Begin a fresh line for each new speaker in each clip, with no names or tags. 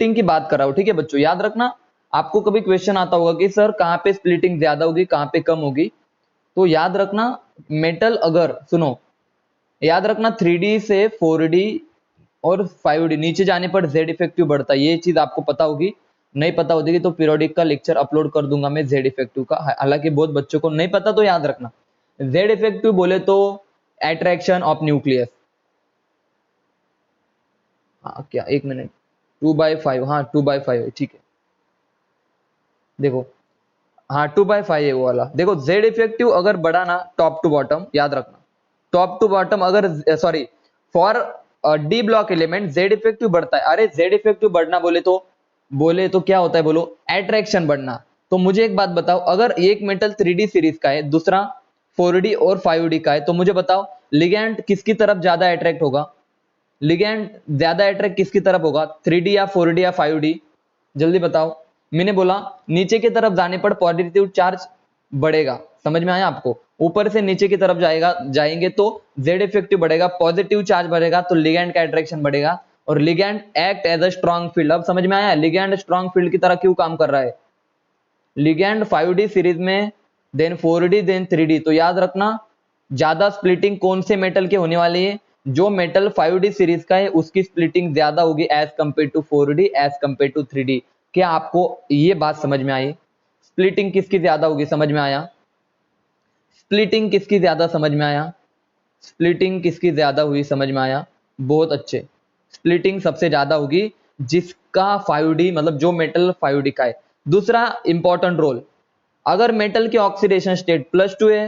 Splitting की बात कर रहा हूं, ठीक है बच्चों। याद रखना, आपको कभी क्वेश्चन आता होगा कि सर कहां पे स्प्लिटिंग ज्यादा होगी, कहां पे कम होगी। तो याद रखना, मेटल अगर, सुनो, याद रखना 3D से 4D और 5D नीचे जाने पर जेड इफेक्टिव बढ़ता है, ये चीज आपको पता होगी। नहीं पता होगी तो पीरियोडिक का लेक्चर अपलोड कर दूंगा मैं जेड इफेक्टिव का, हालांकि बहुत बच्चों को नहीं पता, तो याद रखना जेड इफेक्टिव बोले तो अट्रैक्शन ऑफ न्यूक्लियस। हाँ क्या, एक मिनट, 2/5, हाँ 2/5 है, ठीक है। देखो हाँ 2/5 है वो वाला। देखो जेड इफेक्टिव अगर बढ़ा ना टॉप टू बॉटम, याद रखना टॉप टू बॉटम अगर, sorry, for D block element Z effective बढ़ता है। अरे जेड इफेक्टिव बढ़ना बोले तो क्या होता है, बोलो एट्रैक्शन बढ़ना। तो मुझे एक बात बताओ, अगर एक मेटल 3D सीरीज का है, दूसरा 4D और 5D का है, तो मुझे बताओ लिगैंड किसकी तरफ ज्यादा अट्रैक्ट होगा? लिगैंड ज्यादा अट्रैक्ट किसकी तरफ होगा, 3D या 4D या 5D? जल्दी बताओ। मैंने बोला नीचे की तरफ जाने पर पॉजिटिव चार्ज बढ़ेगा, समझ में आया आपको? ऊपर से नीचे की तरफ जाएंगे तो जेड इफेक्टिव बढ़ेगा, पॉजिटिव चार्ज बढ़ेगा तो लिगैंड का अट्रैक्शन बढ़ेगा, और ligand act as a strong field. अब समझ में आया लिगैंड स्ट्रॉन्ग फील्ड की तरह क्यों काम कर रहा है? लिगैंड 5D सीरीज में, देन 4D, देन 3D। तो याद रखना ज्यादा स्प्लिटिंग कौन से मेटल के होने वाली है? जो मेटल 5D सीरीज का है उसकी स्प्लिटिंग ज्यादा होगी as compare to 4D, as compare to 3D। क्या आपको ये बात समझ में आई? स्प्लिटिंग किसकी ज्यादा होगी, समझ में आया? स्प्लिटिंग किसकी ज्यादा समझ में आया? स्प्लिटिंग किसकी ज्यादा हुई, समझ में आया? बहुत अच्छे। स्प्लिटिंग सबसे ज्यादा होगी जिसका 5D, मतलब जो मेटल 5D का है। दूसरा इंपॉर्टेंट रोल, अगर मेटल की ऑक्सीडेशन स्टेट +2 है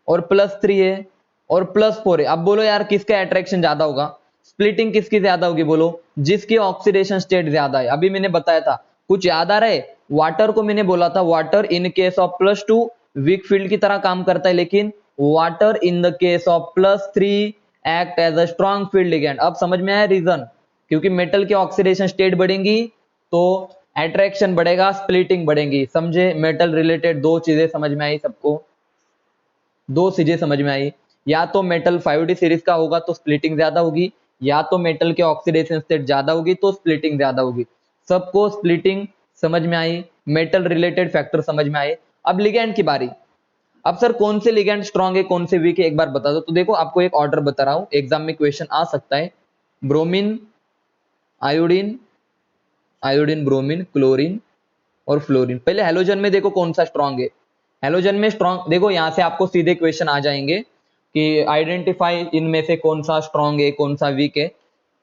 और +3 है और +4 है, अब बोलो यार किसका अट्रैक्शन ज्यादा होगा? स्प्लिटिंग किसकी ज्यादा होगी, बोलो? जिसकी ऑक्सीडेशन स्टेट ज्यादा है। अभी मैंने बताया था, कुछ याद आ रहा है? वाटर को मैंने बोला था water in case of +2 weak field की तरह काम करता है, लेकिन water in the case of +3 act as a strong field ligand. अब समझ में आया रीजन? क्योंकि मेटल की ऑक्सीडेशन स्टेट बढ़ेंगी तो अट्रैक्शन बढ़ेगा, स्प्लिटिंग बढ़ेगी। समझे? मेटल रिलेटेड दो चीजें समझ में आई सबको? दो चीजें समझ में आई, या तो मेटल 5D सीरीज का होगा तो स्प्लिटिंग ज्यादा होगी, या तो मेटल के ऑक्सीडेशन स्टेट ज्यादा होगी तो स्प्लिटिंग ज्यादा होगी। सबको स्प्लिटिंग समझ में आई, मेटल रिलेटेड फैक्टर समझ में आए। अब लिगैंड की बारी। अब सर कौन से लिगैंड स्ट्रॉन्ग है, कौन से वीक है, एक बार बता दो। तो देखो आपको एक ऑर्डर बता रहा हूं, एग्जाम में क्वेश्चन आ सकता है। Bromine, iodine, iodine, bromine, chlorine और फ्लोरीन। पहले हेलोजन में देखो कौन सा स्ट्रॉन्ग है। हेलोजन में स्ट्रॉन्ग, देखो यहां से आपको सीधे क्वेश्चन आ जाएंगे कि आइडेंटिफाई इनमें से कौन सा स्ट्रॉन्ग है, कौन सा वीक है।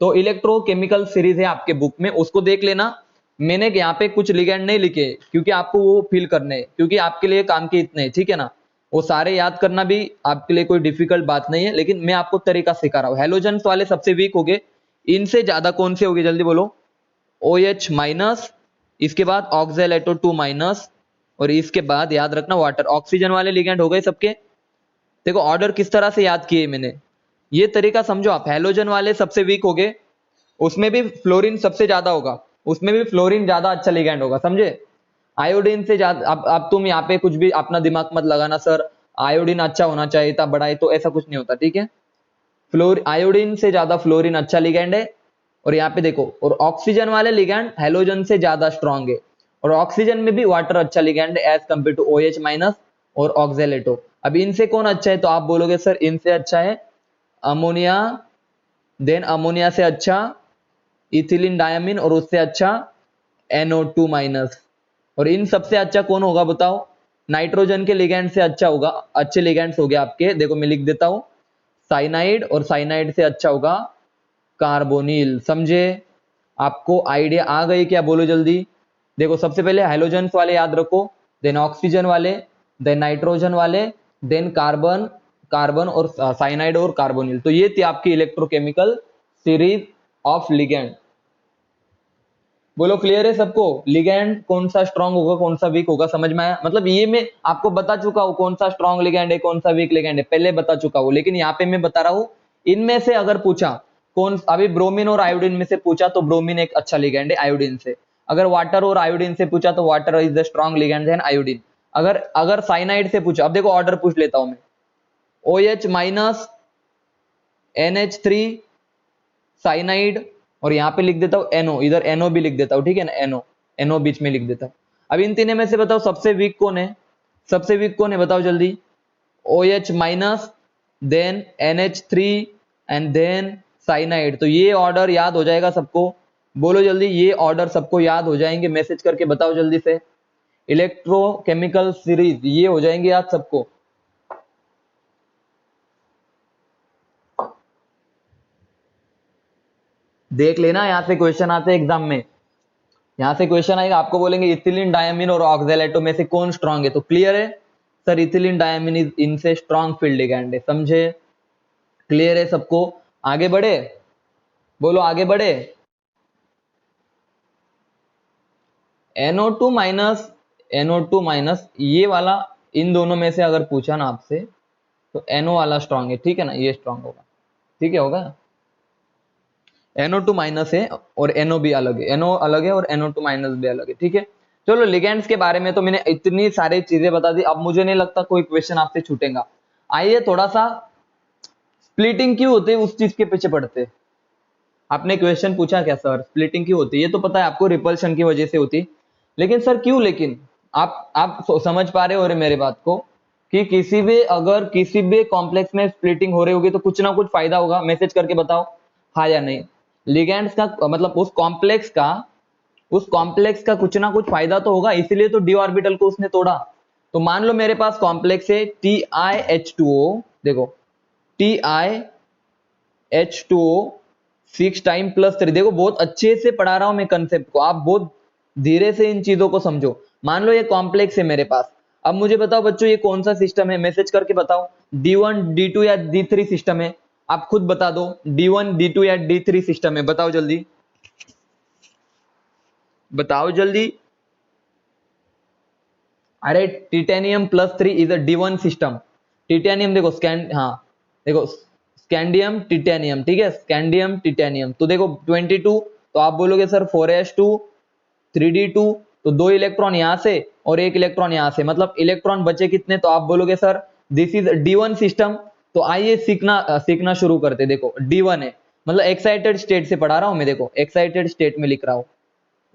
तो इलेक्ट्रोकेमिकल सीरीज है आपके बुक में, उसको देख लेना। मैंने यहाँ पे कुछ लिगैंड नहीं लिखे क्योंकि आपको वो फील करने हैं, क्योंकि आपके लिए काम के इतने, ठीक है ना? वो सारे याद करना भी आपके लिए कोई डिफिकल्ट बात नहीं है, लेकिन मैं आपको तरीका सिखा रहा हूँ। हेलोजन वाले सबसे वीक हो गए, इनसे ज्यादा कौन से हो गए, जल्दी बोलो? OH-, इसके बाद ऑक्सैलेटो 2-, और इसके बाद याद रखना वाटर। ऑक्सीजन वाले लिगैंड हो गए सबके। देखो ऑर्डर किस तरह से याद किए मैंने, ये तरीका समझो आप। हेलोजन वाले सबसे वीक हो गए, उसमें भी फ्लोरीन सबसे ज्यादा होगा, उसमें भी फ्लोरीन ज्यादा अच्छा लिगैंड होगा, समझे? आयोडीन से ज्यादा, अब तुम यहाँ पे कुछ भी अपना दिमाग मत लगाना सर आयोडीन अच्छा होना चाहिए था, बड़ा है, तो ऐसा कुछ नहीं होता, ठीक है? आयोडीन से ज्यादा फ्लोरीन अच्छा लिगैंड है। और यहाँ पे देखो, और ऑक्सीजन वाले लिगैंड हेलोजन से ज्यादा स्ट्रॉन्ग है, और ऑक्सीजन में भी वाटर अच्छा लिगैंड है एज कंपेयर टू OH- और ऑक्सैलेटो। अब इनसे कौन अच्छा है? तो आप बोलोगे सर इनसे अच्छा है अमोनिया, देन अमोनिया से अच्छा इथिलीन डायमीन, और उससे अच्छा NO2-। और इन सबसे अच्छा कौन होगा बताओ? नाइट्रोजन के लिगैंड से अच्छा होगा, अच्छे लिगैंड्स हो गए आपके, देखो मैं लिख देता हूं, साइनाइड, और साइनाइड से अच्छा होगा कार्बोनिल। समझे? आपको आइडिया आ गई क्या, बोलो जल्दी? देखो सबसे पहले हाइड्रोजन वाले याद रखो, देन ऑक्सीजन वाले, देन नाइट्रोजन वाले, देन कार्बन, कार्बन और साइनाइड और कार्बोनिल। तो ये थी आपकी इलेक्ट्रोकेमिकल सीरीज ऑफ लिगैंड। बोलो क्लियर है सबको? लिगैंड कौन सा स्ट्रांग होगा, कौन सा वीक होगा, समझ में आया? मतलब ये मैं आपको बता चुका हूं कौन सा स्ट्रांग लिगैंड है, कौन सा वीक लिगैंड है, पहले बता चुका हूं, लेकिन यहाँ पे मैं बता रहा हूं इनमें से अगर पूछा कौन, अभी ब्रोमीन और आयोडीन में से पूछा तो ब्रोमीन एक अच्छा लिगैंड है आयोडीन से। अगर वाटर और आयोडीन से पूछा तो water is the strong ligand than iodine. अगर अगर साइनाइड से पूछा, अब देखो ऑर्डर पूछ लेता हूं मैं, OH- NH3 साइनाइड और यहाँ पे लिख देता हूँ NO, इधर NO भी लिख देता हूँ, ठीक है ना, NO बीच में लिख देता हूँ। अब इन तीनों में से बताओ सबसे वीक कौन है, सबसे वीक कौन है बताओ जल्दी। OH minus, then NH3 and then cyanide. तो ये ऑर्डर याद हो जाएगा सबको, बोलो जल्दी, ये ऑर्डर सबको याद हो जाएंगे, मैसेज करके बताओ जल्दी से। इलेक्ट्रोकेमिकल सीरीज ये हो जाएंगे याद सबको। देख लेना, यहाँ से क्वेश्चन आते हैं एग्जाम में, यहाँ से क्वेश्चन आएगा, आपको बोलेंगे इथिलीन डायमीन और ऑक्सैलेटो में से कौन स्ट्रांग है, तो क्लियर है सर, इथिलीन डायमीन इज इनसे स्ट्रांग फील्ड लिगैंड है, समझे, क्लियर है सबको। आगे बढ़े, बोलो आगे बढ़े। NO2 माइनस, NO2 माइनस ये वाला, इन दोनों में से अगर पूछा ना आपसे तो NO वाला स्ट्रांग है, ठीक है ना, ये स्ट्रांग होगा, ठीक है, होगा। NO2 माइनस है और NO भी अलग है, NO अलग है और NO2 माइनस भी अलग है, ठीक है। चलो लिगेंड्स के बारे में तो मैंने इतनी सारी चीजें बता दी, अब मुझे नहीं लगता कोई क्वेश्चन आपसे छूटेगा। आइए थोड़ा सा स्प्लिटिंग क्यों होती है उस चीज के पीछे पढ़ते हैं। आपने क्वेश्चन पूछा क्या सर स्प्लिटिंग क्यों होती है, ये तो पता है आपको, रिपल्शन की वजह से होती है, लेकिन सर क्यों, लेकिन आप समझ पा रहे हो रहे मेरे बात को, कि किसी भी अगर किसी भी कॉम्प्लेक्स में स्प्लिटिंग हो रही होगी तो कुछ ना कुछ फायदा होगा, मैसेज करके बताओ हाँ या नहीं। लिगेंड्स का मतलब उस कॉम्प्लेक्स का कुछ ना कुछ फायदा तो होगा, इसीलिए तो डी ऑर्बिटल को उसने तोड़ा। तो मान लो मेरे पास कॉम्प्लेक्स है TiH2O, देखो TiH2O 6 टाइम प्लस 3, देखो बहुत अच्छे से पढ़ा रहा हूं मैं कंसेप्ट को, आप बहुत धीरे से इन चीजों को समझो। मान लो ये कॉम्प्लेक्स है मेरे पास, अब मुझे बताओ बच्चों ये कौन सा सिस्टम है, मैसेज करके बताओ, D1 D2 या D3 सिस्टम है, आप खुद बता दो, D1 D2 या D3 सिस्टम है, बताओ जल्दी, बताओ जल्दी। अरे titanium plus 3 is a D1 system. Titanium देखो हाँ देखो स्कैंडियम टिटेनियम, ठीक है, स्कैंडियम टिटेनियम, तो देखो 22, तो आप बोलोगे सर 4s2 3d2, तो 2 इलेक्ट्रॉन यहां से और 1 इलेक्ट्रॉन यहां से, मतलब इलेक्ट्रॉन बचे कितने, तो आप बोलोगे sir this is D1 system. तो आइए सीखना शुरू करते, देखो D1 है, मतलब एक्साइटेड स्टेट से पढ़ा रहा हूं मैं, देखो एक्साइटेड स्टेट में लिख रहा हूं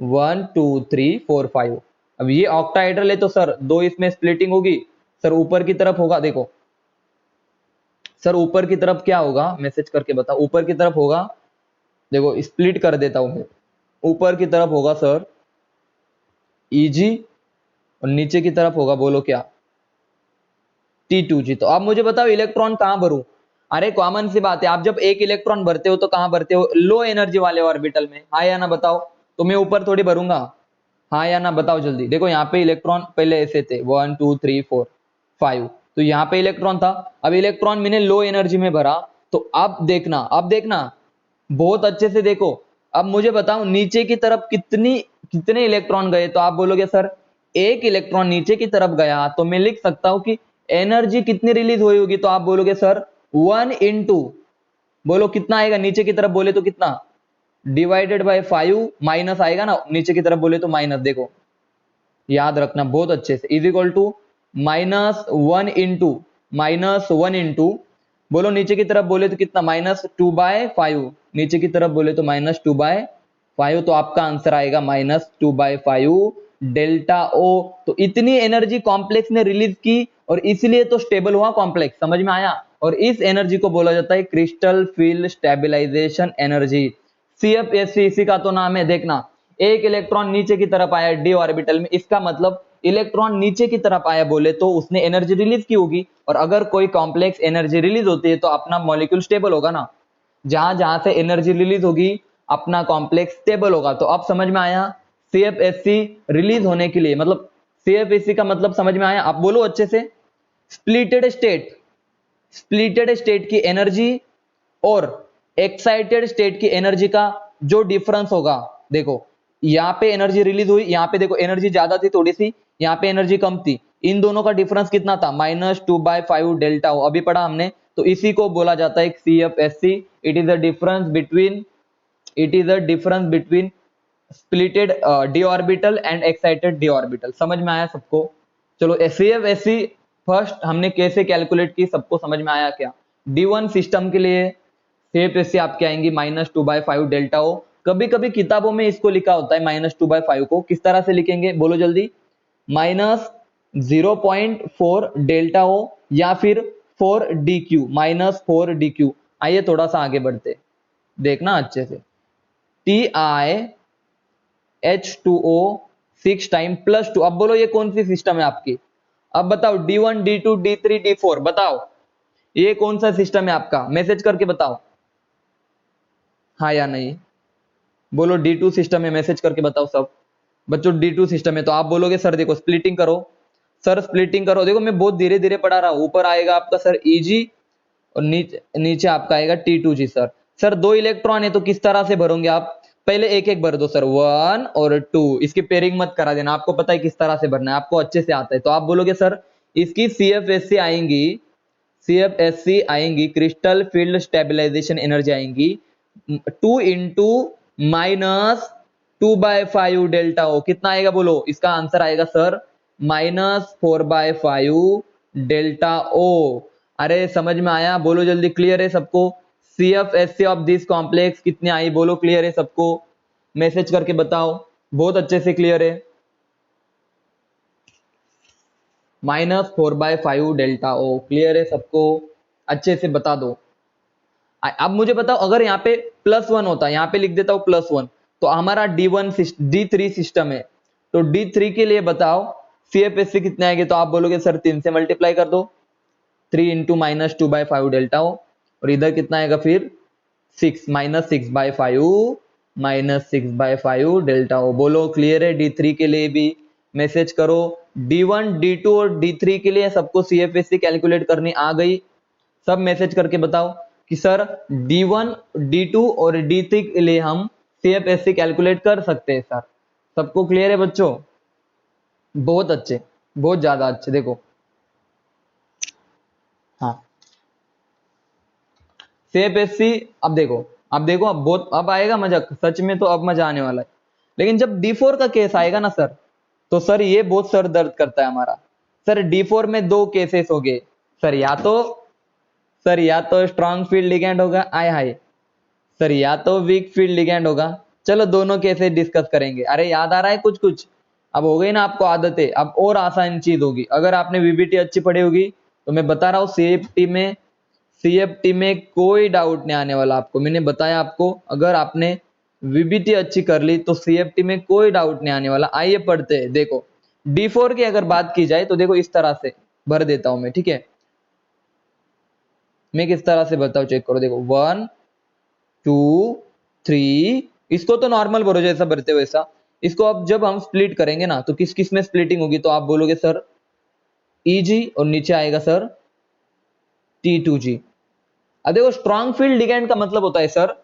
1 2 3 4 5। अब ये ऑक्टाहेड्रल है तो सर 2 इसमें स्प्लिटिंग होगी, सर ऊपर की तरफ होगा, देखो सर ऊपर की तरफ क्या होगा, मैसेज करके बताओ, ऊपर की तरफ होगा, देखो स्प्लिट कर देता हूं मैं, ऊपर की तरफ होगा सर Eg और नीचे की तरफ होगा, बोलो क्या, T2G। तो अब मुझे बताओ इलेक्ट्रॉन कहां भरूं, अरे कॉमन सी बात है, आप जब एक इलेक्ट्रॉन भरते हो तो कहां भरते हो, लो एनर्जी वाले ऑर्बिटल में, हाँ या ना बताओ, तो मैं ऊपर थोड़ी भरूंगा, हाँ या ना बताओ जल्दी। देखो यहाँ पे इलेक्ट्रॉन पहले ऐसे थे 1 2 3 4 5, तो यहाँ पे इलेक्ट्रॉन था, अब इलेक्ट्रॉन मैंने लो एनर्जी में भरा, तो अब देखना बहुत अच्छे से देखो, अब मुझे बताओ नीचे की तरफ कितने इलेक्ट्रॉन गए, तो आप बोलोगे सर एक इलेक्ट्रॉन नीचे की तरफ गया, तो मैं लिख सकता हूं कि एनर्जी कितनी रिलीज हुई होगी, तो आप बोलोगे सर 1 इंटू, बोलो कितना आएगा नीचे की तरफ, बोले तो कितना, डिवाइडेड बाय 5, माइनस आएगा ना नीचे की तरफ बोले तो माइनस, देखो याद रखना बहुत अच्छे से, इज इक्वल टू -1 इंटू बोलो नीचे की तरफ बोले तो कितना, -2/5, नीचे की तरफ बोले तो -2/5, तो आपका आंसर आएगा -2/5 डेल्टा ओ। तो इतनी एनर्जी कॉम्प्लेक्स ने रिलीज की और इसलिए तो स्टेबल हुआ कॉम्प्लेक्स, समझ में आया, और इस एनर्जी को बोला जाता है crystal field stabilization energy, CFSC, इसी का तो नाम है। देखना एक इलेक्ट्रॉन नीचे की तरफ आया डी ऑर्बिटल में, इसका मतलब इलेक्ट्रॉन नीचे की तरफ आया बोले तो उसने एनर्जी रिलीज की होगी, और अगर कोई कॉम्प्लेक्स एनर्जी रिलीज होती है तो अपना मॉलिक्यूल स्टेबल होगा ना, जहां जहां से एनर्जी रिलीज होगी अपना कॉम्प्लेक्स स्टेबल होगा। तो अब समझ में आया CFSC रिलीज होने के लिए, मतलब CFSC का मतलब समझ में आया, आप बोलो अच्छे से, स्प्लिटेड स्टेट की एनर्जी और एक्साइटेड स्टेट की एनर्जी का जो डिफरेंस होगा, देखो यहाँ पे एनर्जी रिलीज हुई, यहाँ पे देखो एनर्जी ज्यादा थी थोड़ी सी, यहाँ पे एनर्जी कम थी, इन दोनों का डिफरेंस कितना था, -2/5 डेल्टा हो, अभी पढ़ा हमने, तो इसी को बोला जाता है CFSC। It is the difference between splitted D orbital and excited D orbital, समझ में आया सबको। चलो CFSC फर्स्ट हमने कैसे कैलकुलेट की, सबको समझ में आया क्या। D1 सिस्टम के लिए CFSC आपके आएंगी -2/5 डेल्टा ओ, कभी कभी किताबों में इसको लिखा होता है -2/5 को, किस तरह से लिखेंगे बोलो जल्दी, -0.4 डेल्टा ओ या फिर 4dq, -4dq। आइए थोड़ा सा आगे बढ़ते, देखना अच्छे से, TiH2O 6 टाइम +2। अब बोलो ये कौन सी सिस्टम है आपकी, अब बताओ D1 D2 D3 D4, बताओ ये कौन सा सिस्टम है आपका, मैसेज करके बताओ हाँ या नहीं। बोलो D2 सिस्टम है, मैसेज करके बताओ सब बच्चों, D2 सिस्टम है। तो आप बोलोगे सर देखो स्प्लिटिंग करो, सर स्प्लिटिंग करो, देखो मैं बहुत धीरे धीरे पढ़ा रहा हूं, ऊपर आएगा आपका सर Eg और नीचे नीचे आपका आएगा T2G। सर 2 इलेक्ट्रॉन है तो किस तरह से भरोगे आप, पहले एक एक भर दो सर, 1 और 2, इसकी पेयरिंग मत करा देना, आपको पता है किस तरह से भरना है, आपको अच्छे से आता है। तो आप बोलोगे सर इसकी CFSC आएंगी, CFSC आएंगी, क्रिस्टल फील्ड स्टेबलाइजेशन एनर्जी आएंगी 2 इंटू -2/5 डेल्टा ओ, कितना आएगा बोलो, इसका आंसर आएगा सर -4/5 डेल्टा ओ। अरे समझ में आया, बोलो जल्दी, क्लियर है सबको, CFSC ऑफ दिस कॉम्प्लेक्स कितनी आई, बोलो क्लियर है सबको, मैसेज करके बताओ, बहुत अच्छे से क्लियर है, -4/5 डेल्टा ओ, क्लियर है सबको, अच्छे से बता दो। अब मुझे बताओ अगर यहाँ पे +1 होता, यहाँ पे लिख देता हूं +1, तो हमारा D3 सिस्टम है, तो D3 के लिए बताओ CFSC कितने आएंगे, तो आप बोलोगे सर 3 से मल्टीप्लाई कर दो, 3 इंटू -2/5 डेल्टा ओ, और इधर कितना आएगा फिर 6, -6/5 डेल्टा ओ। बोलो क्लियर है, D3 के लिए भी मैसेज करो, D1 D2 और D3 के लिए सबको CFSC कैलकुलेट करनी आ गई, सब मैसेज करके बताओ कि सर D1 D2 और D3 के लिए हम CFSC कैलकुलेट कर सकते हैं सर, सबको क्लियर है बच्चों, बहुत अच्छे, बहुत ज्यादा अच्छे। देखो हाँ CFSC, अब देखो अब बहुत, अब आएगा मजा सच में, तो अब मजा आने वाला है। लेकिन जब D4 का केस आएगा ना सर, तो सर ये बहुत सर दर्द करता है हमारा। सर D4 में 2 केसेस हो गए सर, या तो स्ट्रॉन्ग फील्ड लिगैंड होगा, आय हाय सर, या तो वीक फील्ड लिगैंड होगा। चलो दोनों केसेस डिस्कस करेंगे। अरे याद आ रहा है कुछ कुछ, अब हो गई ना आपको आदतें, अब और आसान चीज होगी। अगर आपने VBT अच्छी पढ़ी होगी तो मैं बता रहा हूँ CFT में कोई डाउट नहीं आने वाला आपको, मैंने बताया आपको, अगर आपने VBT अच्छी कर ली तो CFT में कोई डाउट नहीं आने वाला। आइए पढ़ते हैं, देखो D4 की अगर बात की जाए तो देखो इस तरह से भर देता हूं मैं, ठीक है, मैं किस तरह से बताऊं चेक करो, देखो 1 2 3, इसको तो नॉर्मल भरो जैसा भरते हो वैसा, इसको अब जब हम स्प्लिट करेंगे ना तो किस किस में स्प्लिटिंग होगी, तो आप बोलोगे सर Eg और नीचे आएगा सर T2G। अब देखो स्ट्रॉन्ग फील्ड लिगैंड का मतलब होता है सर,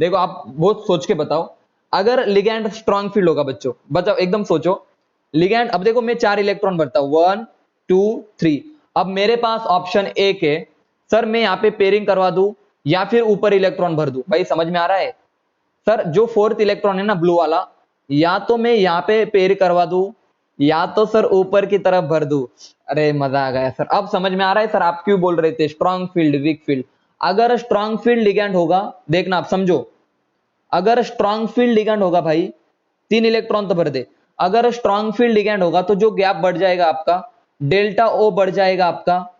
देखो आप बहुत सोच के बताओ, अगर लिगैंड स्ट्रॉन्ग फील्ड होगा बच्चों, बताओ एकदम सोचो, लिगैंड, अब देखो मैं 4 इलेक्ट्रॉन भरता हूं 1 2 3, अब मेरे पास ऑप्शन एक है सर मैं यहाँ पे पेयरिंग करवा दूं या फिर ऊपर इलेक्ट्रॉन भर दूं, भाई समझ में आ रहा है सर, जो 4th इलेक्ट्रॉन है ना ब्लू वाला, या तो मैं यहाँ पे पेयर करवा दूं या तो सर ऊपर की तरफ भर दूं। अरे मजा आ गया सर, अब समझ में आ रहा है सर आप क्यों बोल रहे थे स्ट्रॉन्ग फील्ड वीक फील्ड। अगर स्ट्रॉन्ग फील्ड लिगैंड होगा, देखना आप समझो, अगर स्ट्रॉन्ग फील्ड लिगैंड होगा भाई 3 इलेक्ट्रॉन तो भर दे, अगर स्ट्रॉन्ग फील्ड लिगैंड होगा तो जो गैप बढ़ जाएगा आपका, डेल्टा ओ बढ़ जाएगा आपका,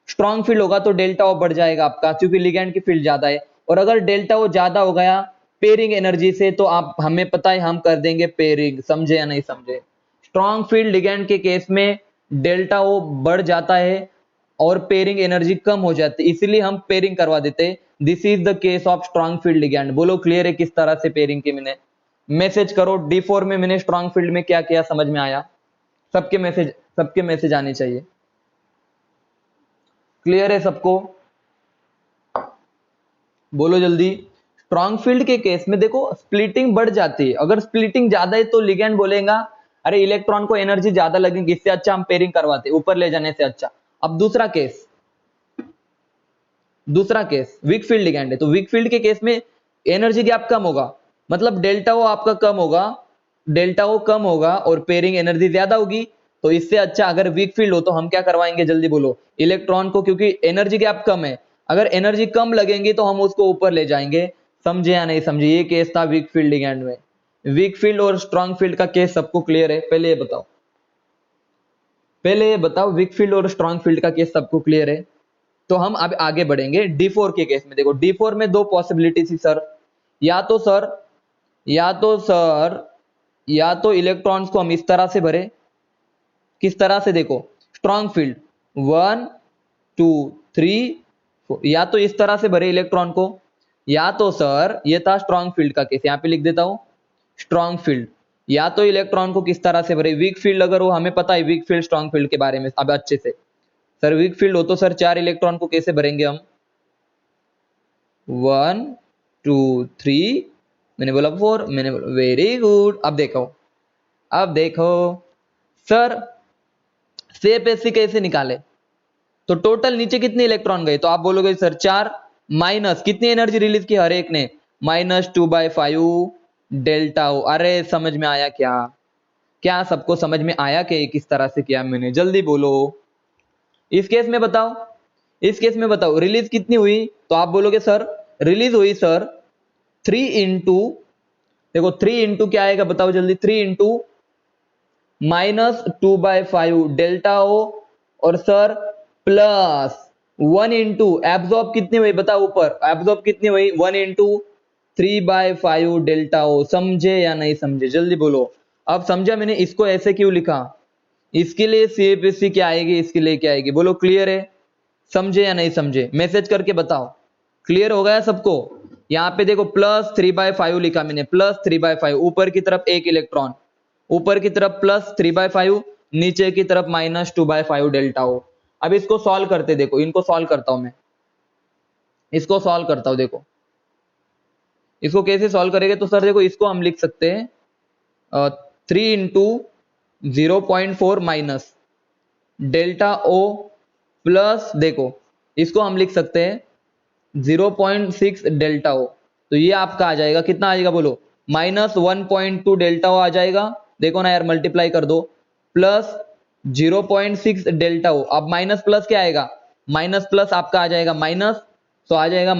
स्ट्रॉन्ग फील्ड होगा तो डेल्टा ओ बढ़ जाएगा आपका, क्योंकि लिगैंड की फील्ड ज्यादा है, और अगर डेल्टा ओ ज्यादा हो गया पेयरिंग एनर्जी से, तो आप हमें पता है हम कर देंगे पेयरिंग, समझे या नहीं समझे। स्ट्रॉन्ग फील्ड लिगैंड के केस में डेल्टा ओ बढ़ जाता है और पेयरिंग एनर्जी कम हो जाती है, इसलिए हम पेयरिंग करवा देते हैं। This is the case of strong field ligand. बोलो क्लियर है किस तरह से पेयरिंग की मैंने, मैसेज करो D4 में मैंने स्ट्रॉन्ग फील्ड में क्या किया, समझ में आया, सबके मैसेज आने चाहिए, क्लियर है सबको, बोलो जल्दी। स्ट्रॉन्ग फील्ड के केस में देखो स्प्लिटिंग बढ़ जाती है, अगर स्प्लिटिंग ज्यादा है तो लिगैंड बोलेगा अरे इलेक्ट्रॉन को एनर्जी ज्यादा लगेगी, इससे अच्छा हम पेयरिंग करवाते ऊपर ले जाने से अच्छा। अब दूसरा केस वीक फील्ड लिगैंड है, तो वीक फील्ड के केस में एनर्जी गैप कम होगा, मतलब डेल्टा ओ आपका कम होगा, डेल्टा ओ कम होगा और पेयरिंग एनर्जी ज्यादा होगी, तो इससे अच्छा अगर वीक फील्ड हो तो हम क्या करवाएंगे जल्दी बोलो, इलेक्ट्रॉन को, क्योंकि एनर्जी गैप कम है, अगर एनर्जी कम लगेंगी तो हम उसको ऊपर ले जाएंगे, समझे या नहीं समझे? ये केस था वीक फील्ड लिगैंड में। वीक फील्ड और स्ट्रांग फील्ड का केस सबको क्लियर है? पहले ये बताओ, पहले ये बताओ वीक फील्ड और स्ट्रांग फील्ड का केस सबको क्लियर है? तो हम अब आगे बढ़ेंगे D4 के केस में। देखो D4 में दो पॉसिबिलिटी थी सर, या तो सर या तो सर या तो इलेक्ट्रॉन्स को हम इस तरह से भरे, किस तरह से? देखो स्ट्रांग फील्ड 1 2 3 4, या तो इस तरह से भरे इलेक्ट्रॉन को, या तो सर ये था स्ट्रांग फील्ड का केस, यहाँ पे लिख देता हूं स्ट्रांग फील्ड, या तो इलेक्ट्रॉन को किस तरह से भरे वीक फील्ड, अगर वो हमें पता है वीक फील्ड स्ट्रांग फील्ड के बारे में अब अच्छे से। सर वीक फील्ड हो तो सर 4 इलेक्ट्रॉन को कैसे भरेंगे हम? 1 2 3, मैंने बोला 4, मैंने बोला वेरी गुड। अब देखो सर CFSC कैसे निकाले? तो टोटल नीचे कितने इलेक्ट्रॉन गए? तो आप बोलोगे सर 4, माइनस कितनी एनर्जी रिलीज की हर एक ने? -2/5 डेल्टा ओ। अरे समझ में आया क्या? क्या सबको समझ में आया कि किस तरह से किया मैंने? जल्दी बोलो। इस केस में बताओ, इस केस में बताओ रिलीज कितनी हुई? तो आप बोलोगे सर रिलीज हुई सर 3 इंटू, देखो 3 इंटू क्या आएगा बताओ जल्दी? 3 इंटू -2/5 डेल्टा ओ, और सर प्लस 1 इंटू एब्जॉर्ब कितनी हुई बताओ? ऊपर एब्जॉर्ब कितनी हुई? 1 इंटू 3/5 डेल्टा ओ। समझे या नहीं समझे? जल्दी बोलो। अब समझा मैंने इसको ऐसे क्यों लिखा? इसके लिए CFSC क्या आएगी, इसके लिए क्या आएगी? बोलो क्लियर है? समझे या नहीं समझे? मैसेज करके बताओ। क्लियर हो गया सबको? यहाँ पे देखो +3/5 लिखा मैंने, +3/5, ऊपर की तरफ एक इलेक्ट्रॉन, ऊपर की तरफ +3/5, नीचे की तरफ -2/5 डेल्टा ओ। अब इसको सॉल्व करते, देखो इनको सॉल्व करता हूं मैं, इसको सॉल्व करता हूं। देखो इसको कैसे सॉल्व करेंगे? तो सर देखो इसको हम लिख सकते हैं 3 into 0.4 minus delta O plus, देखो इसको हम लिख सकते हैं 0.6 डेल्टा ओ। तो ये आपका आ जाएगा, कितना आ जाएगा बोलो? -1.2 डेल्टा ओ आ जाएगा। देखो ना यार, मल्टीप्लाई कर दो, प्लस 0.6 डेल्टा ओ। अब माइनस प्लस क्या आएगा? माइनस प्लस आपका आ जाएगा माइनस, तो आ जाएगा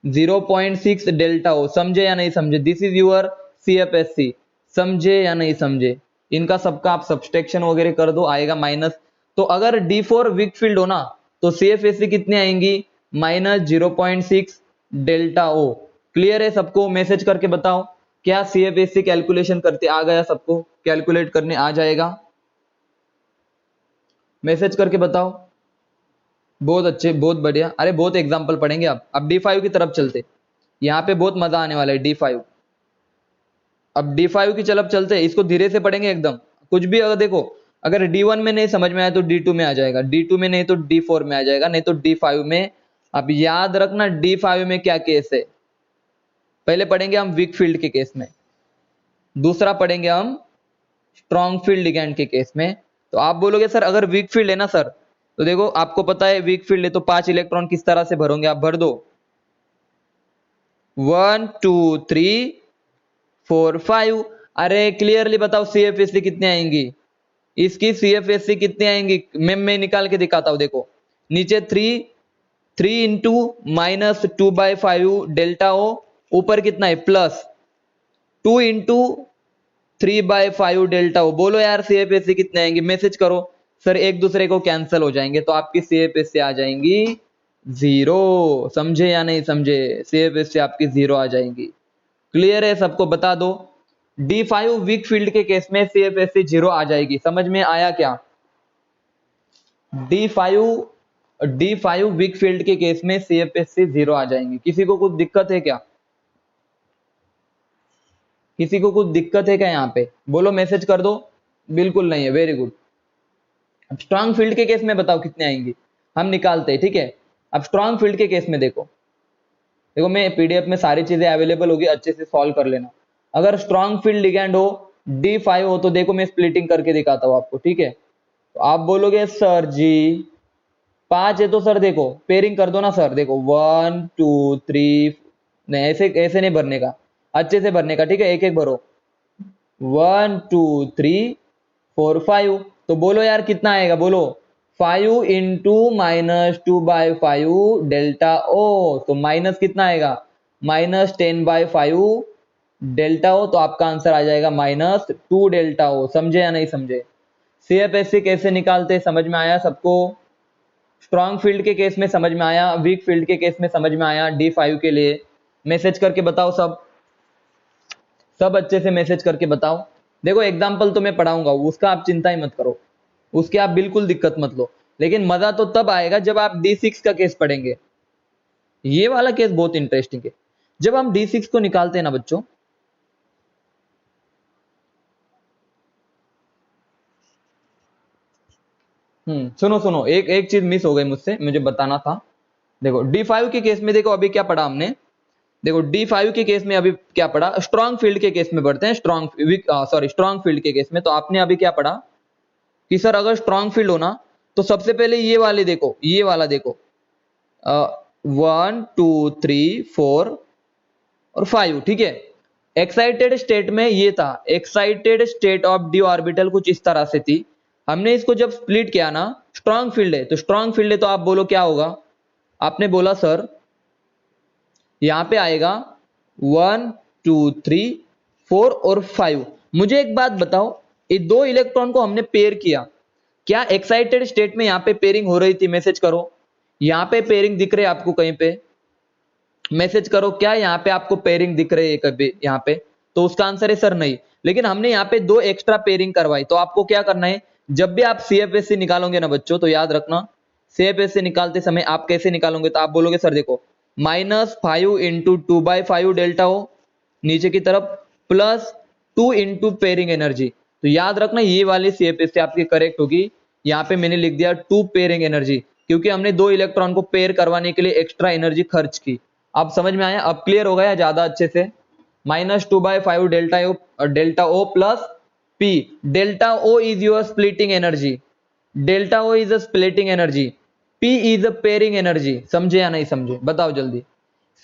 -0.6 डेल्टा ओ। समझे या नहीं समझे? This is your CFSC। समझे या नहीं समझे? इनका सबका आप सब्सट्रैक्शन वगैरह कर दो, आएगा माइनस। तो अगर D4 वीक फील्ड हो ना, तो CFSC कितनी आएंगी? -0.6 डेल्टा ओ। क्लियर है सबको? मैसेज करके बताओ क्या CFSC कैलकुलेशन करते आ गया? सबको कैलकुलेट करने आ जाएगा? मैसेज करके बताओ। बहुत अच्छे, बहुत बढ़िया। अरे बहुत एग्जांपल पढ़ेंगे अब D5 की तरफ चलते, यहाँ पे बहुत मजा आने वाला है। D5, अब D5 की तरफ चलते हैं, इसको धीरे से पढ़ेंगे एकदम। कुछ भी अगर देखो, अगर D1 में नहीं समझ में आया तो D2 में आ जाएगा, D2 में नहीं तो D4 में आ जाएगा, नहीं तो D5 में। अब याद रखना D5 में क्या केस है। पहले पढ़ेंगे हम वीक फील्ड के केस में, दूसरा पढ़ेंगे हम स्ट्रॉन्ग फील्ड लिगैंड के केस में। तो आप बोलोगे सर अगर वीक फील्ड है ना सर, तो देखो आपको पता है वीक फील्ड है तो 5 इलेक्ट्रॉन किस तरह से भरोगे? आप भर दो 1 2 3 4 5। अरे क्लियरली बताओ CFSC कितने आएंगी? इसकी CFSC कितनी आएंगी? मैं निकाल के दिखाता हूं। देखो नीचे 3 इंटू -2/5 डेल्टा ओ, ऊपर कितना है? प्लस 2 इंटू 3/5 डेल्टा ओ। बोलो यार CFSC कितने आएंगे? मैसेज करो। सर एक दूसरे को कैंसिल हो जाएंगे, तो आपकी CFSC आ जाएंगी 0। समझे या नहीं समझे? CFSC आपकी 0 आ जाएंगी। क्लियर है सबको? बता दो। D5 वीक फील्ड के केस में CFSC 0 आ जाएगी। समझ में आया क्या? D5 वीक फील्ड के केस में CFSC 0 आ जाएंगी। किसी को कुछ दिक्कत है क्या? किसी को कुछ दिक्कत है क्या यहाँ पे? बोलो, मैसेज कर दो। बिल्कुल नहीं है, वेरी गुड। अब स्ट्रांग फील्ड के केस में बताओ कितने आएंगी, हम निकालते हैं, ठीक है। अब स्ट्रांग फील्ड के केस में देखो, देखो मैं PDF में सारी चीजें अवेलेबल होगी, अच्छे से सॉल्व कर लेना। अगर स्ट्रांग फील्ड लिगैंड हो, D5 हो, तो देखो मैं स्प्लिटिंग करके दिखाता हूं आपको, ठीक है। तो आप बोलोगे सर जी 5 है तो सर देखो पेयरिंग कर दो ना सर। देखो 1 2 3, नहीं ऐसे ऐसे नहीं भरने का, अच्छे से भरने का, ठीक है। एक एक भरो 1 2 3 4 5। तो बोलो यार कितना आएगा? बोलो 5 इंटू -2/5 डेल्टा ओ। तो माइनस कितना आएगा? -10/5 डेल्टा ओ, तो आपका आंसर आ जाएगा -2 डेल्टा ओ। समझे या नहीं समझे? CFSC कैसे निकालते हैं, समझ में आया सबको? स्ट्रॉन्ग फील्ड के केस में समझ में आया, वीक फील्ड के केस में समझ में आया। D5 के लिए मैसेज करके बताओ, सब अच्छे से मैसेज करके बताओ। देखो एग्जाम्पल तो मैं पढ़ाऊंगा, उसका आप चिंता ही मत करो, उसके आप बिल्कुल दिक्कत मत लो, लेकिन मजा तो तब आएगा जब आप D6 का केस पढ़ेंगे। ये वाला केस बहुत इंटरेस्टिंग है। जब हम D6 को निकालते हैं ना बच्चों, सुनो सुनो, एक एक चीज मिस हो गई मुझसे, मुझे बताना था। देखो D5 के केस में देखो अभी क्या पढ़ा हमने। देखो D5 के केस में अभी क्या पढ़ा, स्ट्रॉन्ग फील्ड के केस में बढ़ते हैं। स्ट्रॉन्ग फील्ड के केस में तो आपने अभी क्या पढ़ा कि सर अगर स्ट्रॉन्ग फील्ड हो ना, तो सबसे पहले ये वाले देखो, ये वाला देखो, 1 2 3 4 और 5, ठीक है। एक्साइटेड स्टेट में ये था, excited state of D orbital कुछ इस तरह से थी। हमने इसको जब स्प्लिट किया ना, स्ट्रॉन्ग फील्ड है तो स्ट्रॉन्ग फील्ड है, तो आप बोलो क्या होगा? आपने बोला सर यहां पे आएगा 1 2 3 4 और 5। मुझे एक बात बताओ, ये दो इलेक्ट्रॉन को हमने पेयर किया, क्या एक्साइटेड स्टेट में यहां पे पेयरिंग हो रही थी? मैसेज करो, यहां पे पेयरिंग दिख रही है आपको कहीं पे? मैसेज करो, क्या यहाँ पे आपको पेयरिंग दिख रही है कभी यहाँ पे? तो उसका आंसर है सर नहीं। लेकिन हमने यहाँ पे दो एक्स्ट्रा पेयरिंग करवाई, तो आपको क्या करना है, जब भी आप CFSC निकालोगे ना बच्चों, तो याद रखना CFSC निकालते समय आप कैसे निकालोगे, तो आप बोलोगे सर देखो -5 इंटू 2/5 डेल्टा हो नीचे की तरफ, प्लस 2 इंटू पेयरिंग एनर्जी। तो याद रखना ये वाली CFSC आपकी करेक्ट होगी। यहाँ पे मैंने लिख दिया 2 पेयरिंग एनर्जी, क्योंकि हमने दो इलेक्ट्रॉन को पेयर करवाने के लिए एक्स्ट्रा एनर्जी खर्च की। अब समझ में आया? अब क्लियर हो गया ज्यादा अच्छे से? -2/5 delta O plus P। Delta O is your splitting energy, delta O is a splitting energy, P is a pairing energy. समझे या नहीं समझे? बताओ जल्दी।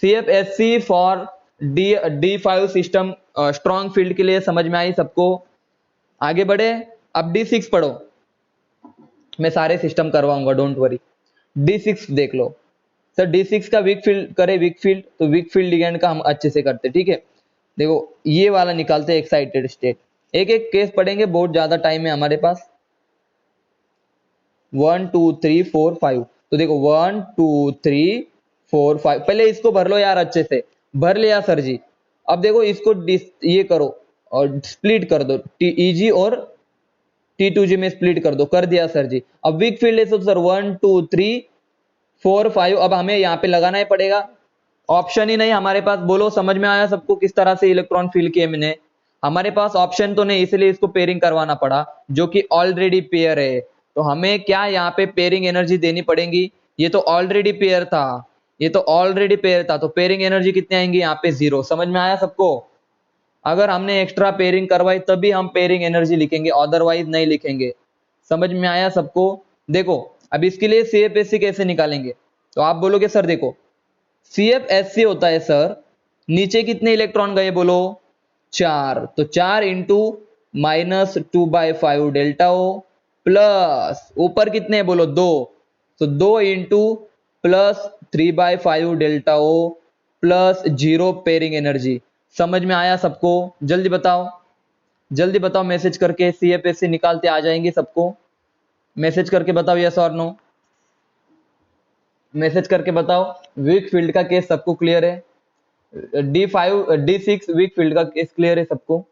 CFSC for D5 system strong field के लिए समझ में आई सबको? आगे बढ़े, अब D6 पढ़ो, मैं सारे सिस्टम करवाऊंगा, डोंट वरी। D6 देख लो। सर D6 का वीक फील्ड करे, वीक फील्ड, तो वीक फील्ड लिगेंड का हम अच्छे से करते, ठीक है। देखो ये वाला निकालते हैं एक्साइटेड स्टेट, एक एक केस पढ़ेंगे, बहुत ज्यादा टाइम है हमारे पास। 1 2 3 4 5, तो देखो 1 2 3 4 5, पहले इसको भर लो यार, अच्छे से भर लिया सर जी। अब देखो इसको ये करो और स्प्लिट कर दो, TEG और T2G में स्प्लिट कर दो, कर दिया सर जी। अब वीक फील्ड है तो सर 1 2 3 4 5, अब हमें यहाँ पे लगाना ही पड़ेगा, ऑप्शन ही नहीं हमारे पास। बोलो समझ में आया सबको किस तरह से इलेक्ट्रॉन फिल किए मैंने? हमारे पास ऑप्शन तो नहीं, इसलिए इसको पेयरिंग करवाना पड़ा, जो कि ऑलरेडी पेयर है। तो हमें क्या यहाँ पे पेयरिंग एनर्जी देनी पड़ेगी? ये तो ऑलरेडी पेयर था, ये तो ऑलरेडी पेयर था, तो पेयरिंग एनर्जी कितनी आएंगी यहाँ पे? 0। समझ में आया सबको? अगर हमने एक्स्ट्रा पेयरिंग करवाई तभी हम पेयरिंग एनर्जी लिखेंगे, अदरवाइज नहीं लिखेंगे। समझ में आया सबको? देखो अब इसके लिए CFSC कैसे निकालेंगे, तो आप बोलोगे सर देखो CFSC होता है सर, नीचे कितने इलेक्ट्रॉन गए बोलो? 4, तो 4 इंटू -2/5 डेल्टा ओ, प्लस ऊपर कितने बोलो? 2, तो 2 into plus 3/5 delta O plus 0 pairing energy. समझ में आया सबको? जल्दी बताओ, जल्दी बताओ, मैसेज करके। CFSC निकालते आ जाएंगे सबको, मैसेज करके बताओ यस और नो, मैसेज करके बताओ। वीक फील्ड का केस सबको क्लियर है? D6 वीक फील्ड का केस क्लियर है सबको?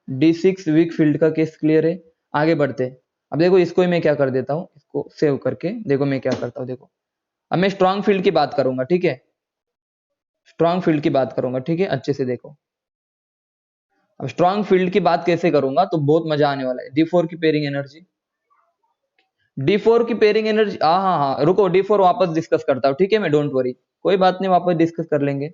D6 वीक फील्ड का केस क्लियर है? आगे बढ़ते हैं। अब देखो इसको ही मैं क्या कर देता हूँ, इसको सेव करके देखो मैं क्या करता हूँ। देखो अब मैं स्ट्रॉन्ग फील्ड की बात करूंगा, ठीक है, स्ट्रॉन्ग फील्ड की बात करूंगा, ठीक है, अच्छे से देखो। अब स्ट्रॉन्ग फील्ड की बात कैसे करूंगा, तो बहुत मजा आने वाला है। D4 की पेयरिंग एनर्जी, D4 की पेयरिंग एनर्जी, हाँ हाँ हाँ, रुको D4 वापस डिस्कस करता हूँ, ठीक है, मैं डोंट वरी, कोई बात नहीं, वापस डिस्कस कर लेंगे,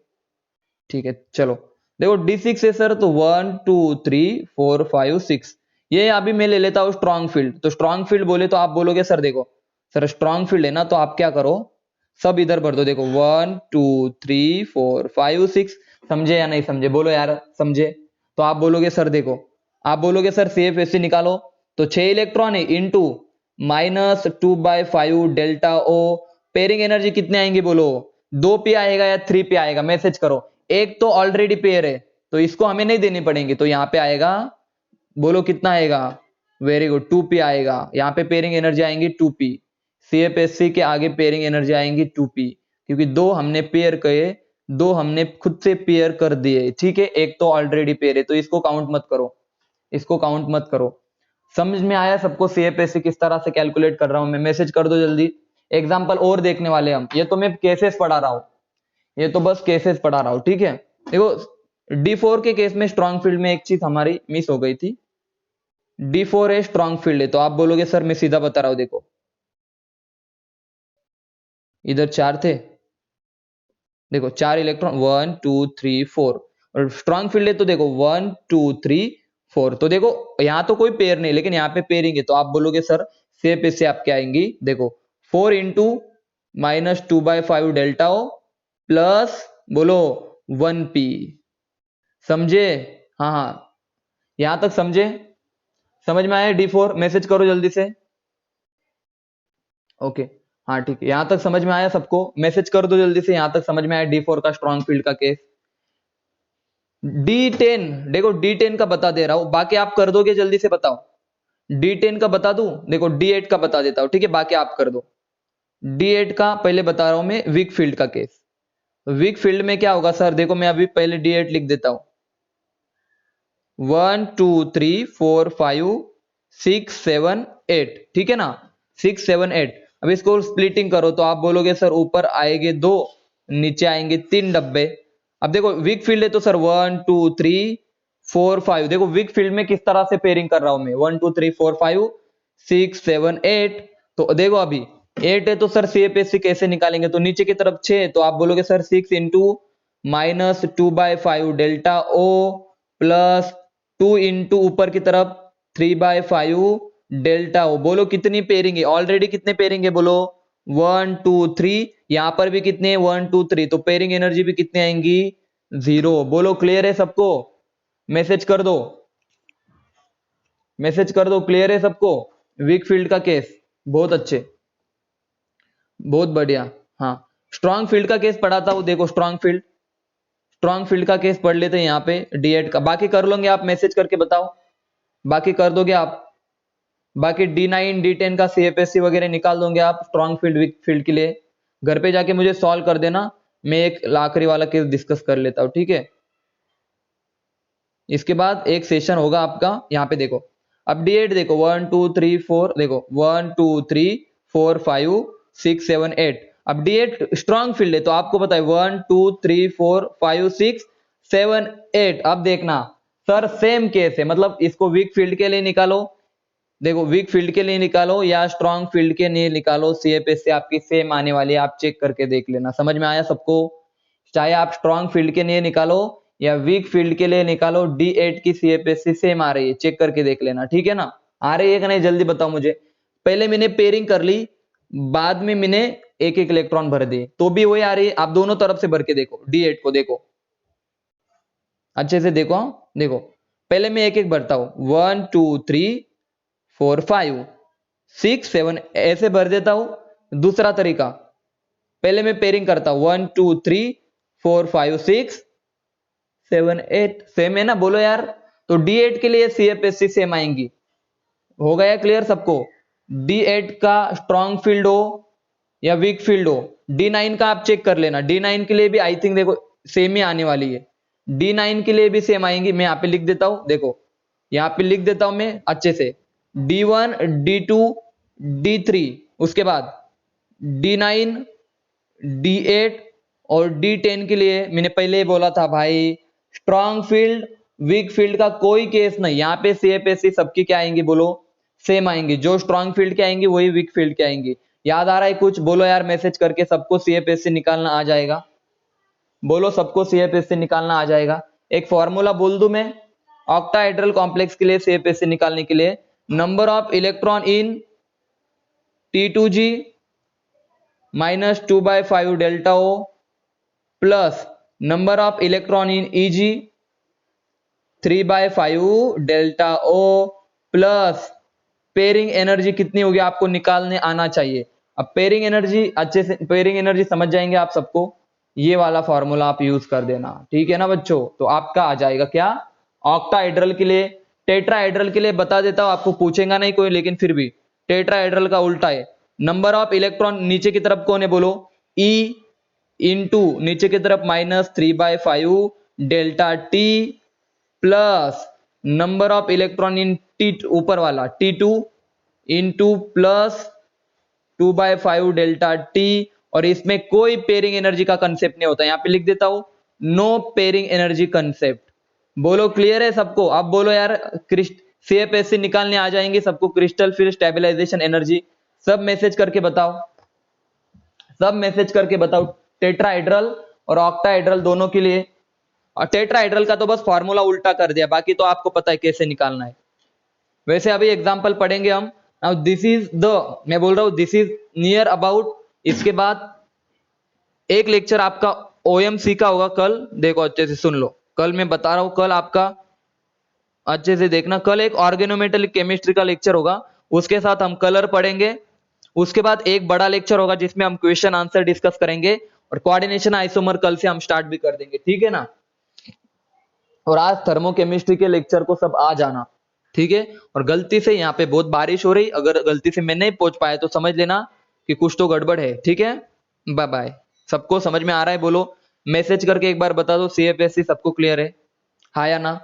ठीक है। चलो देखो D6 है सर, तो 1 2 3 4 5 6, ये अभी मैं ले लेता हूँ स्ट्रॉन्ग फील्ड। तो स्ट्रॉन्ग फील्ड बोले तो आप बोलोगे सर देखो, सर स्ट्रॉन्ग फील्ड है ना, तो आप क्या करो, सब इधर भर दो। देखो 1 2 3 4 5 6, समझे या नहीं समझे? बोलो यार समझे? तो आप बोलोगे सर देखो, आप बोलोगे सर CFSC निकालो, तो 6 इलेक्ट्रॉन है इंटू -2/5 डेल्टा ओ, पेयरिंग एनर्जी कितने आएंगे बोलो? 2p आएगा या 3p आएगा, मैसेज करो। एक तो ऑलरेडी पेयर है तो इसको हमें नहीं देनी पड़ेंगे, तो यहाँ पे आएगा, बोलो कितना आएगा, वेरी गुड, 2p आएगा। यहाँ पे पेयरिंग एनर्जी आएंगी 2p, CFSC के आगे पेयरिंग एनर्जी आएंगी 2p, क्योंकि दो हमने पेयर कहे, दो हमने खुद से पेयर कर दिए, ठीक है। एक तो ऑलरेडी पेयर है तो इसको काउंट मत करो, इसको काउंट मत करो। समझ में आया सबको CFSC किस तरह से कैलकुलेट कर रहा हूं मैं? मैसेज कर दो जल्दी। एग्जाम्पल और देखने वाले हम, ये तो मैं केसेस पढ़ा रहा हूं, ये तो बस केसेस पढ़ा रहा हूं, ठीक है। देखो D4 के केस में स्ट्रॉन्ग फील्ड में एक चीज हमारी मिस हो गई थी। D4 है, स्ट्रॉन्ग फील्ड है, तो आप बोलोगे सर मैं सीधा बता रहा हूं, देखो इधर 4 थे, देखो 4 इलेक्ट्रॉन, 1 2 3 4, और स्ट्रॉन्ग फील्ड है तो देखो 1 2 3 4, तो देखो यहाँ तो कोई पेयर नहीं, लेकिन यहाँ पे पेयरिंग है, तो आप बोलोगे सर सेप इससे आपके आएंगी, देखो 4 इंटू -2/5 डेल्टा ओ प्लस, बोलो 1p, समझे? हाँ हाँ, यहां तक समझे? समझ में आया D4? मैसेज करो जल्दी से। ओके, हाँ ठीक है, यहां तक समझ में आया सबको? मैसेज कर दो जल्दी से, यहां तक समझ में आया D4 का स्ट्रॉन्ग फील्ड का केस। D10, देखो D10 का बता दे रहा हूं, बाकी आप कर दोगे, जल्दी से बताओ। D10 का बता दूं, देखो D8 का बता देता हूं, ठीक है, बाकी आप कर दो। D8 का पहले बता रहा हूं मैं, वीक फील्ड का केस। वीक फील्ड में क्या होगा सर, देखो मैं अभी पहले D8 लिख देता हूं, 1 2 3 4 5 6 7 8, ठीक है ना, 6 7 8। अब इसको स्प्लिटिंग करो तो आप बोलोगे सर ऊपर आएंगे 2, नीचे आएंगे 3 डब्बे। अब देखो वीक फील्ड है तो सर 1 2 3 4 5, देखो वीक फील्ड में किस तरह से पेयरिंग कर रहा हूं मैं, 1 2 3 4 5 6 7 8। तो देखो अभी 8 है तो सर CFSC कैसे निकालेंगे, तो नीचे की तरफ 6, तो आप बोलोगे sir 6 into -2/5 delta O plus 2 into ऊपर की तरफ 3/5 डेल्टा ओ। बोलो कितनी पेयरिंग है, ऑलरेडी कितने पेयरिंग है, बोलो 1 2 3, यहां पर भी कितने 1 2 3, तो पेयरिंग एनर्जी भी कितनी आएंगी, 0। बोलो क्लियर है सबको? मैसेज कर दो, मैसेज कर दो, क्लियर है सबको? वीक फील्ड का केस, बहुत अच्छे, बहुत बढ़िया। हाँ, स्ट्रॉन्ग फील्ड का केस पढ़ा था वो, देखो स्ट्रॉन्ग फील्ड, स्ट्रॉन्ग फील्ड का केस पढ़ लेते हैं यहाँ पे D8 का। बाकी कर लोगे आप, मैसेज करके बताओ, बाकी कर दोगे आप? बाकी D9 D10 का CFSC वगैरह निकाल दोगे आप स्ट्रॉन्ग फील्ड वीक फील्ड के लिए? घर पे जाके मुझे सॉल्व कर देना, मैं एक आखिरी वाला केस डिस्कस कर लेता हूँ, ठीक है। इसके बाद एक सेशन होगा आपका, यहाँ पे देखो अब D8 देखो 1 2 3 4, देखो 1 2 3 4 5 6 7 8। अब D8 स्ट्रॉन्ग फील्ड है तो आपको पता है 1 2 3 4 5 6 7 8। अब देखना सर सेम केस है, मतलब इसको वीक फील्ड के लिए निकालो, देखो वीक फील्ड के लिए निकालो या स्ट्रॉन्ग फील्ड के लिए निकालो, CFSC आपकी सेम आने वाली है, आप चेक करके देख लेना। समझ में आया सबको? चाहे आप स्ट्रॉन्ग फील्ड के लिए निकालो या वीक फील्ड के लिए निकालो, D8 की CFSC सेम आ रही है, चेक करके देख लेना, ठीक है ना। आ रही है कि नहीं जल्दी बताओ मुझे। पहले मैंने पेयरिंग कर ली, बाद में मैंने एक एक इलेक्ट्रॉन भर दिए, तो भी वही आ रही है। आप दोनों तरफ से भर के देखो, D8 को देखो अच्छे से, देखो देखो, पहले मैं एक एक भरता हूं, 1 2 3 4 5 6 7 ऐसे भर देता हूं। दूसरा तरीका, पहले मैं पेयरिंग करता हूं 1 2 3 4 5 6 7 8, सेम है ना, बोलो यार। तो D8 के लिए CFSC सेम आएंगी। हो गया क्लियर सबको? D8 का स्ट्रॉन्ग फील्ड हो या वीक फील्ड हो, D9 का आप चेक कर लेना, D9 के लिए भी आई थिंक देखो सेम ही आने वाली है, D9 के लिए भी सेम आएंगी। मैं यहाँ पे लिख देता हूं, देखो यहाँ पे लिख देता हूं मैं अच्छे से, D1 D2 D3, उसके बाद D9 D8 और D10 के लिए मैंने पहले ही बोला था भाई, स्ट्रॉन्ग फील्ड वीक फील्ड का कोई केस नहीं, यहाँ पे CFSC सबकी क्या आएंगी, बोलो सेम आएंगी। जो स्ट्रॉन्ग फील्ड के आएंगी वही वीक फील्ड के आएंगी। याद आ रहा है कुछ? बोलो यार मैसेज करके, सबको CFSC निकालना आ जाएगा? बोलो सबको CFSC निकालना आ जाएगा? एक फॉर्मूला बोल दूं मैं ऑक्टाहेड्रल कॉम्प्लेक्स के लिए CFSC निकालने के लिए, number of electron in T2G -2/5 delta O plus number of electron in EG 3/5 delta O plus pairing energy कितनी होगी आपको निकालने आना चाहिए। अब पेयरिंग एनर्जी अच्छे से, पेयरिंग एनर्जी समझ जाएंगे आप सबको। ये वाला फॉर्मूला आप यूज कर देना, ठीक है ना बच्चों। तो आपका आ जाएगा क्या, ऑक्टाहेड्रल के लिए। टेट्राहेड्रल के लिए बता देता हूं, आपको पूछेगा नहीं कोई, लेकिन फिर भी टेट्राहेड्रल का उल्टा है। नंबर ऑफ इलेक्ट्रॉन नीचे की तरफ कौन है बोलो, E इंटू नीचे की तरफ -3/5 delta T plus number of electron in T ऊपर वाला T2 into plus 2/5 delta T। और इसमें कोई पेयरिंग एनर्जी का कंसेप्ट नहीं होता, यहां पे लिख देता हूं नो पेयरिंग एनर्जी कंसेप्ट। बोलो क्लियर है सबको, अब बोलो यार CFSC निकालने आ जाएंगे सबको, क्रिस्टल फिर स्टेबलाइजेशन एनर्जी। सब मैसेज करके बताओ, सब मैसेज करके बताओ, टेट्राहेड्रल और ऑक्टाहेड्रल दोनों के लिए। और टेट्राहेड्रल का तो बस फॉर्मूला उल्टा कर दिया, बाकी तो आपको पता है कैसे निकालना है। वैसे अभी एग्जांपल पढ़ेंगे हम। नाउ दिस इज द, मैं बोल रहा हूं दिस इज नियर अबाउट। इसके बाद एक लेक्चर आपका OMC का होगा कल, देखो अच्छे से सुन लो, कल मैं बता रहा हूं, कल आपका अच्छे से देखना, कल एक ऑर्गेनोमेटेलिक केमिस्ट्री का लेक्चर होगा, उसके साथ हम कलर पढ़ेंगे। उसके बाद एक बड़ा लेक्चर होगा जिसमें हम क्वेश्चन आंसर डिस्कस करेंगे, और कोऑर्डिनेशन आइसोमर कल से हम स्टार्ट भी कर देंगे, ठीक है ना। और आज थर्मोकेमिस्ट्री के लेक्चर को सब आ जाना, ठीक है। और गलती से यहाँ पे बहुत बारिश हो रही, अगर गलती से मैं नहीं पहुंच पाया तो समझ लेना कि कुछ तो गड़बड़ है, ठीक है। Bye bye. सबको समझ में आ रहा है बोलो, मैसेज करके एक बार बता दो CFSC सबको क्लियर है, हाँ या ना।